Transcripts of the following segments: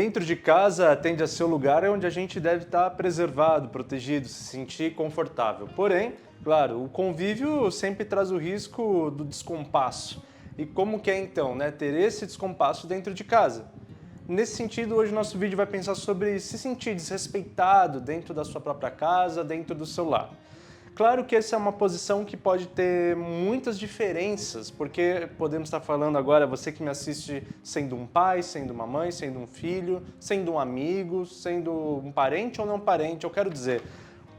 Dentro de casa tende a ser o lugar onde a gente deve estar preservado, protegido, se sentir confortável. Porém, claro, o convívio sempre traz o risco do descompasso. E como que é então, né, ter esse descompasso dentro de casa? Nesse sentido, hoje o nosso vídeo vai pensar sobre se sentir desrespeitado dentro da sua própria casa, dentro do seu lar. Claro que essa é uma posição que pode ter muitas diferenças, porque podemos estar falando agora, você que me assiste sendo um pai, sendo uma mãe, sendo um filho, sendo um amigo, sendo um parente ou não parente, eu quero dizer,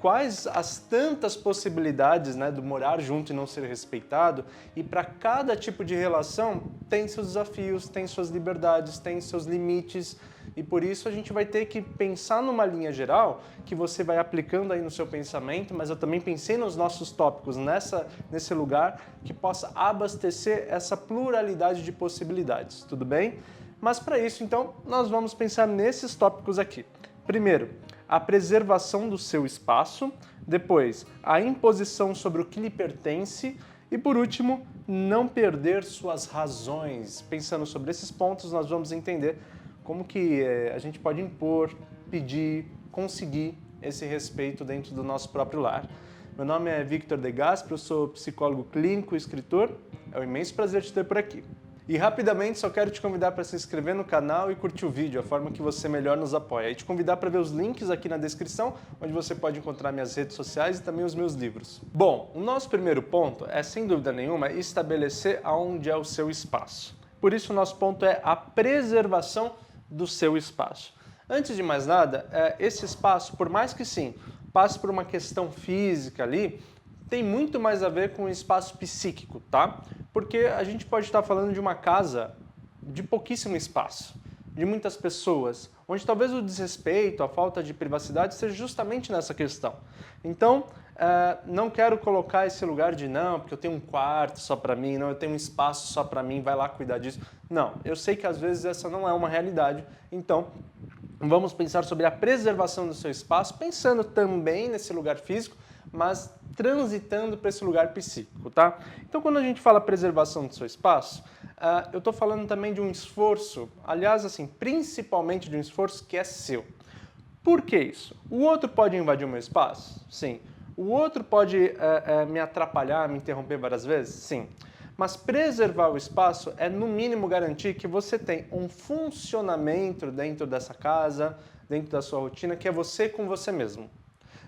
quais as tantas possibilidades, né, do morar junto e não ser respeitado, e para cada tipo de relação tem seus desafios, tem suas liberdades, tem seus limites, e por isso a gente vai ter que pensar numa linha geral que você vai aplicando aí no seu pensamento, mas eu também pensei nos nossos tópicos nesse lugar que possa abastecer essa pluralidade de possibilidades, tudo bem? Mas para isso, então, nós vamos pensar nesses tópicos aqui. Primeiro, a preservação do seu espaço, depois, a imposição sobre o que lhe pertence e, por último, não perder suas razões. Pensando sobre esses pontos, nós vamos entender como que a gente pode impor, pedir, conseguir esse respeito dentro do nosso próprio lar. Meu nome é Victor De Gasperi, eu sou psicólogo clínico e escritor. É um imenso prazer te ter por aqui. E rapidamente só quero te convidar para se inscrever no canal e curtir o vídeo, a forma que você melhor nos apoia. E te convidar para ver os links aqui na descrição, onde você pode encontrar minhas redes sociais e também os meus livros. Bom, o nosso primeiro ponto é, sem dúvida nenhuma, estabelecer aonde é o seu espaço. Por isso o nosso ponto é a preservação do seu espaço. Antes de mais nada, esse espaço, por mais que sim, passe por uma questão física ali, tem muito mais a ver com o espaço psíquico, tá? Porque a gente pode estar falando de uma casa de pouquíssimo espaço, de muitas pessoas, onde talvez o desrespeito, a falta de privacidade seja justamente nessa questão. Então, não quero colocar esse lugar de não, porque eu tenho um quarto só para mim, não, eu tenho um espaço só para mim, vai lá cuidar disso. Não, eu sei que às vezes essa não é uma realidade, então vamos pensar sobre a preservação do seu espaço, pensando também nesse lugar físico, mas transitando para esse lugar psíquico, tá? Então, quando a gente fala preservação do seu espaço, eu estou falando também de um esforço, aliás, assim, principalmente de um esforço que é seu. Por que isso? O outro pode invadir o meu espaço? Sim. O outro pode me atrapalhar, me interromper várias vezes? Sim. Mas preservar o espaço é, no mínimo, garantir que você tem um funcionamento dentro dessa casa, dentro da sua rotina, que é você com você mesmo.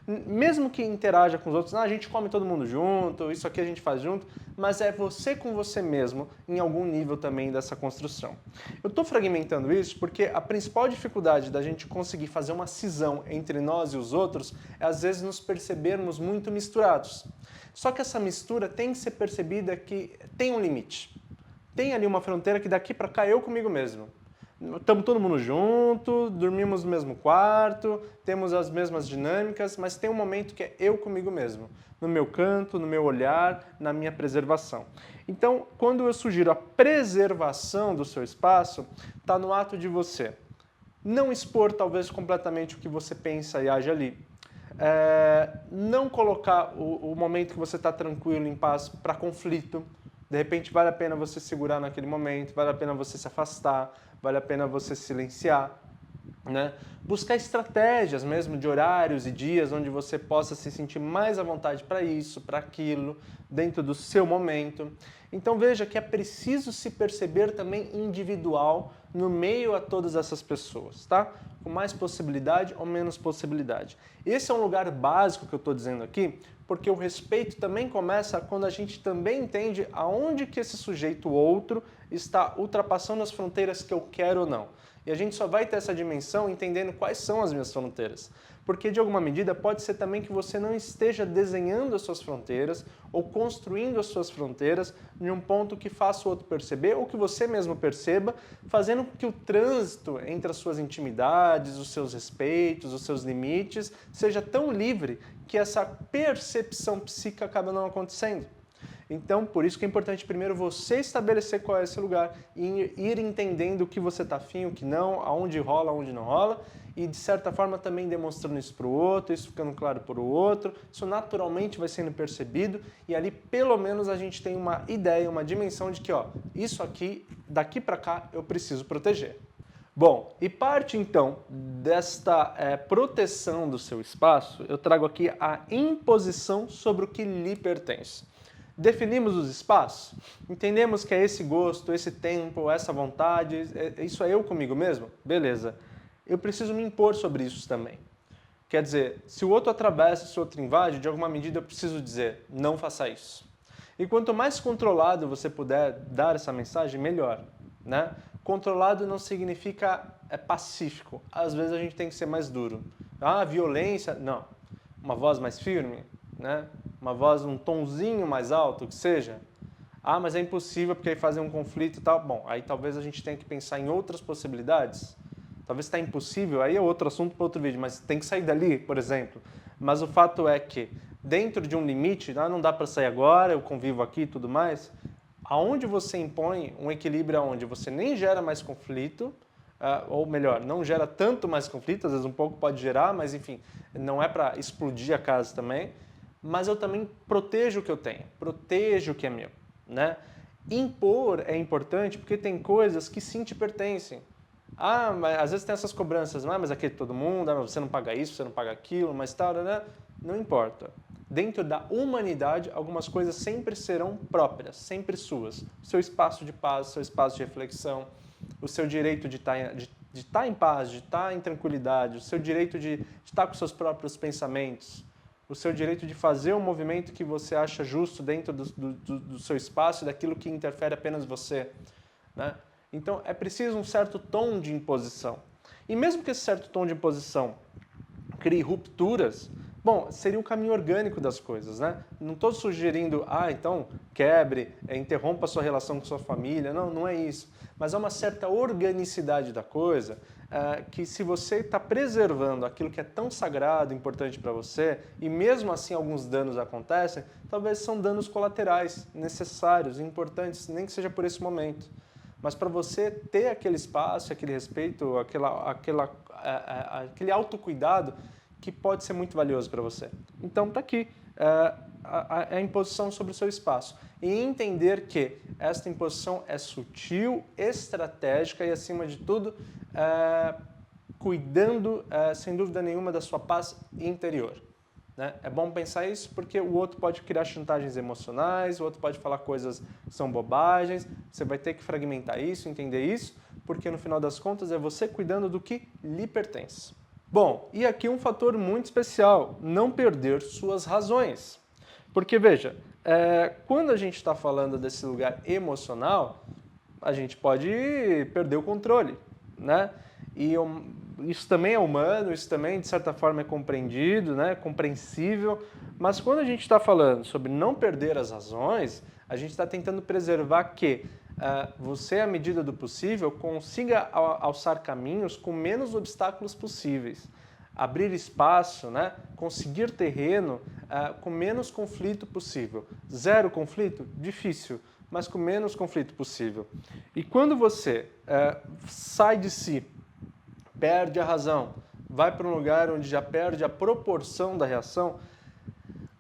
Mesmo que interaja com os outros, a gente come todo mundo junto, isso aqui a gente faz junto, mas é você com você mesmo em algum nível também dessa construção. Eu estou fragmentando isso porque a principal dificuldade da gente conseguir fazer uma cisão entre nós e os outros é às vezes nos percebermos muito misturados. Só que essa mistura tem que ser percebida que tem um limite. Tem ali uma fronteira que daqui para cá eu comigo mesmo. Estamos todo mundo junto, dormimos no mesmo quarto, temos as mesmas dinâmicas, mas tem um momento que é eu comigo mesmo, no meu canto, no meu olhar, na minha preservação. Então, quando eu sugiro a preservação do seu espaço, está no ato de você não expor talvez completamente o que você pensa e age ali. Não colocar o momento que você está tranquilo, em paz, para conflito. De repente vale a pena você segurar naquele momento, vale a pena você se afastar, vale a pena você silenciar, né? Buscar estratégias mesmo de horários e dias onde você possa se sentir mais à vontade para isso, para aquilo, dentro do seu momento. Então veja que é preciso se perceber também individual no meio a todas essas pessoas, tá? Com mais possibilidade ou menos possibilidade. Esse é um lugar básico que eu estou dizendo aqui, porque o respeito também começa quando a gente também entende aonde que esse sujeito outro está ultrapassando as fronteiras que eu quero ou não. E a gente só vai ter essa dimensão entendendo quais são as minhas fronteiras. Porque, de alguma medida, pode ser também que você não esteja desenhando as suas fronteiras ou construindo as suas fronteiras em um ponto que faça o outro perceber ou que você mesmo perceba, fazendo com que o trânsito entre as suas intimidades, os seus respeitos, os seus limites, seja tão livre que essa percepção psíquica acaba não acontecendo. Então, por isso que é importante primeiro você estabelecer qual é esse lugar e ir entendendo o que você está afim, o que não, aonde rola, aonde não rola, e de certa forma também demonstrando isso para o outro, isso ficando claro para o outro, isso naturalmente vai sendo percebido e ali pelo menos a gente tem uma ideia, uma dimensão de que, ó, isso aqui, daqui para cá, eu preciso proteger. Bom, e parte então desta proteção do seu espaço, eu trago aqui a imposição sobre o que lhe pertence. Definimos os espaços? Entendemos que é esse gosto, esse tempo, essa vontade, isso é eu comigo mesmo? Beleza. Eu preciso me impor sobre isso também. Quer dizer, se o outro atravessa, se o outro invade, de alguma medida eu preciso dizer, não faça isso. E quanto mais controlado você puder dar essa mensagem, melhor, né? Controlado não significa pacífico. Às vezes a gente tem que ser mais duro. Ah, violência, não. Uma voz mais firme, né? Uma voz, um tonzinho mais alto, que seja. Ah, mas é impossível porque aí fazem um conflito e tal. Bom, aí talvez a gente tenha que pensar em outras possibilidades. Talvez está impossível, aí é outro assunto para outro vídeo, mas tem que sair dali, por exemplo. Mas o fato é que, dentro de um limite, não dá para sair agora, eu convivo aqui e tudo mais, aonde você impõe um equilíbrio onde você nem gera mais conflito, ou melhor, não gera tanto mais conflito, às vezes um pouco pode gerar, mas enfim, não é para explodir a casa também, mas eu também protejo o que eu tenho, protejo o que é meu, né? Impor é importante porque tem coisas que sim te pertencem. Ah, mas às vezes tem essas cobranças, mas aqui é todo mundo, você não paga isso, você não paga aquilo, mas tal, né? Não importa. Dentro da humanidade, algumas coisas sempre serão próprias, sempre suas. O seu espaço de paz, o seu espaço de reflexão, o seu direito de estar em paz, de estar em tranquilidade, o seu direito de estar com seus próprios pensamentos, o seu direito de fazer o movimento que você acha justo dentro do seu espaço e daquilo que interfere apenas você, né? Então, é preciso um certo tom de imposição. E mesmo que esse certo tom de imposição crie rupturas, bom, seria um caminho orgânico das coisas, né? Não estou sugerindo, então quebre, interrompa a sua relação com sua família. Não, não é isso. Mas há uma certa organicidade da coisa que se você está preservando aquilo que é tão sagrado, importante para você, e mesmo assim alguns danos acontecem, talvez são danos colaterais, necessários, importantes, nem que seja por esse momento. Mas para você ter aquele espaço, aquele respeito, aquele autocuidado que pode ser muito valioso para você. Então está aqui a imposição sobre o seu espaço. E entender que esta imposição é sutil, estratégica e, acima de tudo, cuidando, sem dúvida nenhuma, da sua paz interior. Né? É bom pensar isso porque o outro pode criar chantagens emocionais, o outro pode falar coisas que são bobagens, você vai ter que fragmentar isso, entender isso, porque no final das contas é você cuidando do que lhe pertence. Bom, e aqui um fator muito especial, não perder suas razões. Porque veja, quando a gente está falando desse lugar emocional, a gente pode perder o controle, né? E isso também é humano, isso também de certa forma é compreendido, né? Compreensível, mas quando a gente está falando sobre não perder as razões, a gente está tentando preservar que você, à medida do possível, consiga alçar caminhos com menos obstáculos possíveis, abrir espaço, né? Conseguir terreno com menos conflito possível. Zero conflito? Difícil, mas com menos conflito possível. E quando você sai de si, perde a razão, vai para um lugar onde já perde a proporção da reação,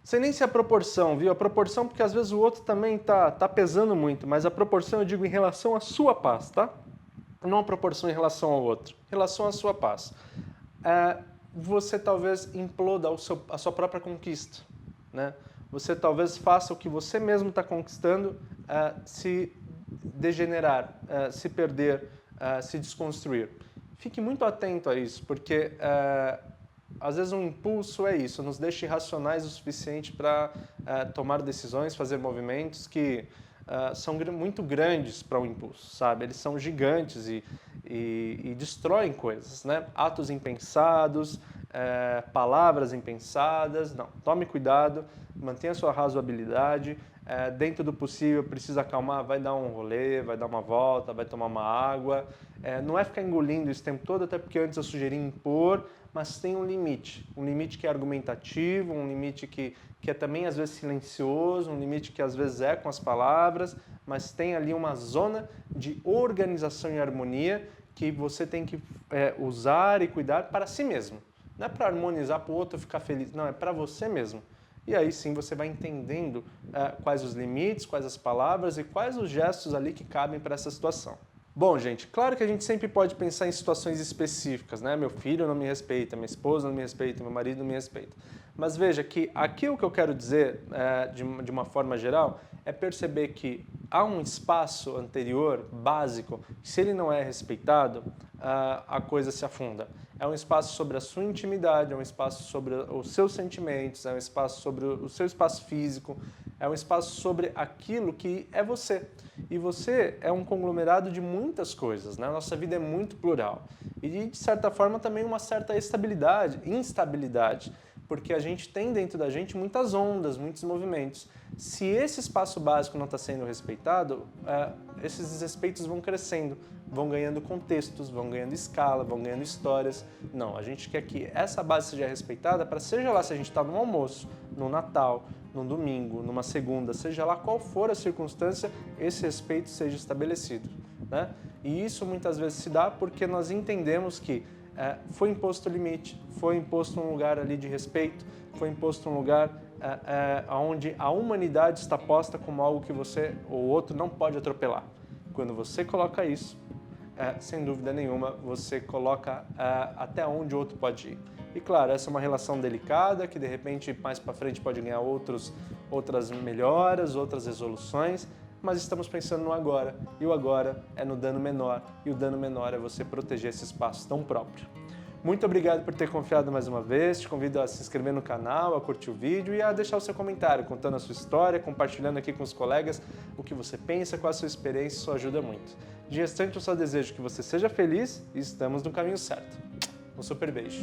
sei nem se é a proporção, viu? A proporção porque às vezes o outro também tá pesando muito, mas a proporção eu digo em relação à sua paz, tá? Não a proporção em relação ao outro, em relação à sua paz. Você talvez imploda a sua própria conquista, né? Você talvez faça o que você mesmo está conquistando se degenerar, se perder, se desconstruir. Fique muito atento a isso, porque às vezes um impulso é isso, nos deixa irracionais o suficiente para tomar decisões, fazer movimentos que são muito grandes para o impulso, sabe? Eles são gigantes e destroem coisas, né? Atos impensados, palavras impensadas. Não, tome cuidado, mantenha sua razoabilidade. Dentro do possível, precisa acalmar, vai dar um rolê, vai dar uma volta, vai tomar uma água. Não é ficar engolindo isso o tempo todo, até porque antes eu sugeri impor, mas tem um limite que é argumentativo, um limite que é também às vezes silencioso, um limite que às vezes é com as palavras, mas tem ali uma zona de organização e harmonia que você tem que usar e cuidar para si mesmo. Não é para harmonizar para o outro ficar feliz, não, é para você mesmo. E aí sim você vai entendendo quais os limites, quais as palavras e quais os gestos ali que cabem para essa situação. Bom, gente, claro que a gente sempre pode pensar em situações específicas, né? Meu filho não me respeita, minha esposa não me respeita, meu marido não me respeita. Mas veja que aqui o que eu quero dizer, de uma forma geral, é perceber que há um espaço anterior, básico, que se ele não é respeitado, a coisa se afunda. É um espaço sobre a sua intimidade, é um espaço sobre os seus sentimentos, é um espaço sobre o seu espaço físico, é um espaço sobre aquilo que é você. E você é um conglomerado de muitas coisas, né? Nossa vida é muito plural. E, de certa forma, também uma certa instabilidade, porque a gente tem dentro da gente muitas ondas, muitos movimentos. Se esse espaço básico não está sendo respeitado, esses desrespeitos vão crescendo, vão ganhando contextos, vão ganhando escala, vão ganhando histórias. Não, a gente quer que essa base seja respeitada para, seja lá se a gente está no almoço, no Natal, num domingo, numa segunda, seja lá qual for a circunstância, esse respeito seja estabelecido, né? E isso muitas vezes se dá porque nós entendemos que foi imposto o limite, foi imposto um lugar ali de respeito, foi imposto um lugar onde a humanidade está posta como algo que você ou outro não pode atropelar. Quando você coloca isso, sem dúvida nenhuma, você coloca até onde o outro pode ir. E claro, essa é uma relação delicada que de repente mais para frente pode ganhar outras melhoras, outras resoluções, mas estamos pensando no agora. E o agora é no dano menor, e o dano menor é você proteger esse espaço tão próprio. Muito obrigado por ter confiado mais uma vez, te convido a se inscrever no canal, a curtir o vídeo e a deixar o seu comentário, contando a sua história, compartilhando aqui com os colegas o que você pensa, qual a sua experiência, isso ajuda muito. De restante, eu só desejo que você seja feliz e estamos no caminho certo. Um super beijo.